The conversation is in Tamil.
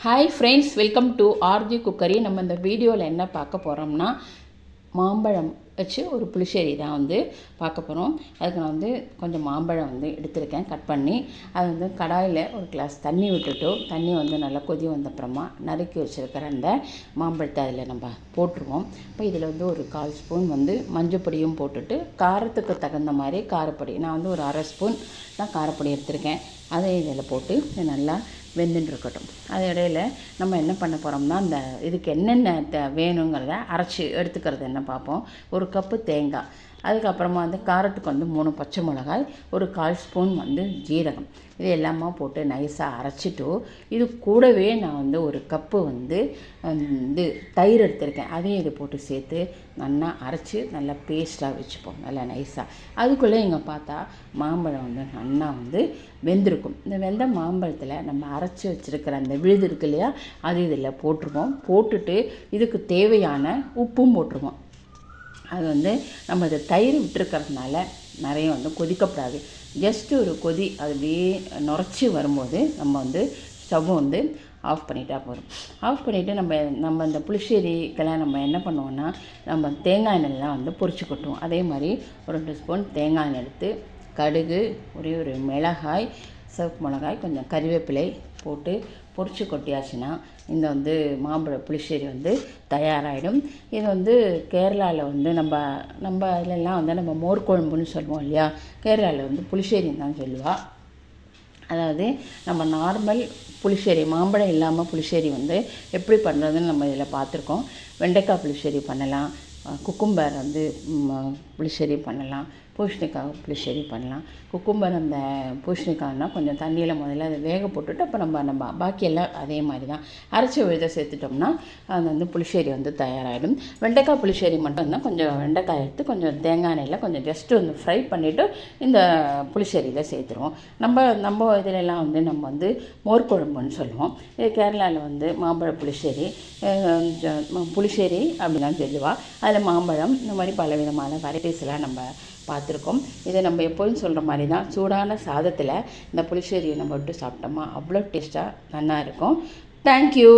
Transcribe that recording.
Hi friends, welcome to RG cookery. நம்ம இந்த வீடியோவில் என்ன பார்க்க போகிறோம்னா, மாம்பழம் வச்சு ஒரு புளிச்சேரி தான் பார்க்க போகிறோம். அதுக்கு நான் கொஞ்சம் மாம்பழம் எடுத்திருக்கேன், கட் பண்ணி. அது கடாயில் ஒரு கிளாஸ் தண்ணி விட்டுட்டு, தண்ணி நல்லா கொதி வந்தப்புறமா நறுக்கி வச்சுருக்கிற அந்த மாம்பழத்தை அதில் நம்ம போட்டுருவோம். இப்போ இதில் ஒரு 1/4 ஸ்பூன் மஞ்சப்பொடியும் போட்டுட்டு, காரத்துக்கு தகுந்த மாதிரி காரப்பொடி, நான் ஒரு 1/2 ஸ்பூன் தான் காரப்பொடி எடுத்திருக்கேன். அதை இதில் போட்டு நல்லா வெந்துட்டு இருக்கட்டும். அது இடையில் நம்ம என்ன பண்ண போகிறோம்னா, அந்த இதுக்கு என்னென்ன வேணுங்கிறத அரைச்சி எடுத்துக்கிறது என்ன பார்ப்போம். 1 கப்பு தேங்காய், அதுக்கப்புறமா காரத்துக்கு 3 பச்சை மிளகாய், ஒரு 1/4 ஸ்பூன் ஜீரகம், இது எல்லாமே போட்டு நைஸாக அரைச்சிட்டு, இது கூடவே நான் 1 கப்பு தயிர் எடுத்திருக்கேன். அதையும் இது போட்டு சேர்த்து நல்லா அரைச்சி நல்லா பேஸ்ட்டாக வச்சுப்போம், நல்லா நைஸாக. அதுக்குள்ளே இங்கே பார்த்தா மாம்பழம் நல்லா வெந்திருக்கும். இந்த வெந்த மாம்பழத்தில் நம்ம அரைச்சி வச்சுருக்கிற அந்த விழுது இருக்கு இல்லையா, அது இதில் போட்டுருவோம். போட்டுட்டு இதுக்கு தேவையான உப்பும் போட்டுருவோம். அது நம்ம இதை தயிர் விட்டுருக்கிறதுனால நிறைய கொதிக்கப்படாது. ஜஸ்ட்டு ஒரு கொதி அது அப்படியே நுரைச்சி வரும்போது நம்ம ஸ்டவ்வை ஆஃப் பண்ணிட்டா போதும். ஆஃப் பண்ணிவிட்டு நம்ம இந்த புளிச்சேரிக்கெல்லாம் நம்ம என்ன பண்ணுவோன்னா, நம்ம தேங்காய் எண்ணெய்லாம் பொரிச்சு கொட்டுவோம். அதே மாதிரி ஒரு 2 ஸ்பூன் தேங்காய் எண்ணெய் எடுத்து, கடுகு, ஒரு மிளகாய், சிவப்பு மிளகாய், கொஞ்சம் கறிவேப்பிலை போட்டு பொரிச்சு கொட்டியாச்சுன்னா இந்த மாம்பழ புளிச்சேரி தயாராகிடும். இது கேரளாவில் நம்ம இதெல்லாம் நம்ம மோர் குழம்புன்னு சொல்லுவோம் இல்லையா, கேரளாவில் புளிச்சேரின்னு தான் சொல்லுவாள். அதாவது நம்ம நார்மல் புளிச்சேரி, மாம்பழம் இல்லாமல் புளிச்சேரி எப்படி பண்ணுறதுன்னு நம்ம இதில் பார்த்துருக்கோம். வெண்டைக்காய் புளிச்சேரி பண்ணலாம், குக்கும்பர் புளிச்சேரி பண்ணலாம், பூசணிக்காய் புளிச்சேரி பண்ணலாம். குக்கும்பர் அந்த பூசணிக்காய்னால் கொஞ்சம் தண்ணியில் முதல்ல அதை வேக போட்டுட்டு அப்புறம் நம்ம பாக்கியெல்லாம் அதே மாதிரி தான் அரைச்சி விழுத சேர்த்துட்டோம்னா அது புளிச்சேரி தயாராகிடும். வெண்டைக்காய் புளிச்சேரி மட்டும்தான் கொஞ்சம் வெண்டைக்காய் எடுத்து கொஞ்சம் தேங்காய் எண்ணெயில் கொஞ்சம் ஜஸ்ட்டு ஃப்ரை பண்ணிவிட்டு இந்த புளிச்சேரியில் சேர்த்துருவோம். நம்ம இதிலெல்லாம் நம்ம மோர் குழம்புன்னு சொல்லுவோம். இது கேரளாவில் மாம்பழ புளிச்சேரி அப்படின்னு சொல்லுவாள். அதில் மாம்பழம் இந்த மாதிரி பலவிதமான வெரைட்டிஸ்லாம் நம்ம பார்த்துருக்கோம். இதை நம்ம எப்போதும் சொல்கிற மாதிரி தான், சூடான சாதத்தில் இந்த புளிச்சேரியை நம்ம விட்டு சாப்பிட்டோமா அவ்வளோ டேஸ்ட்டாக நல்லா இருக்கும். தேங்க்யூ.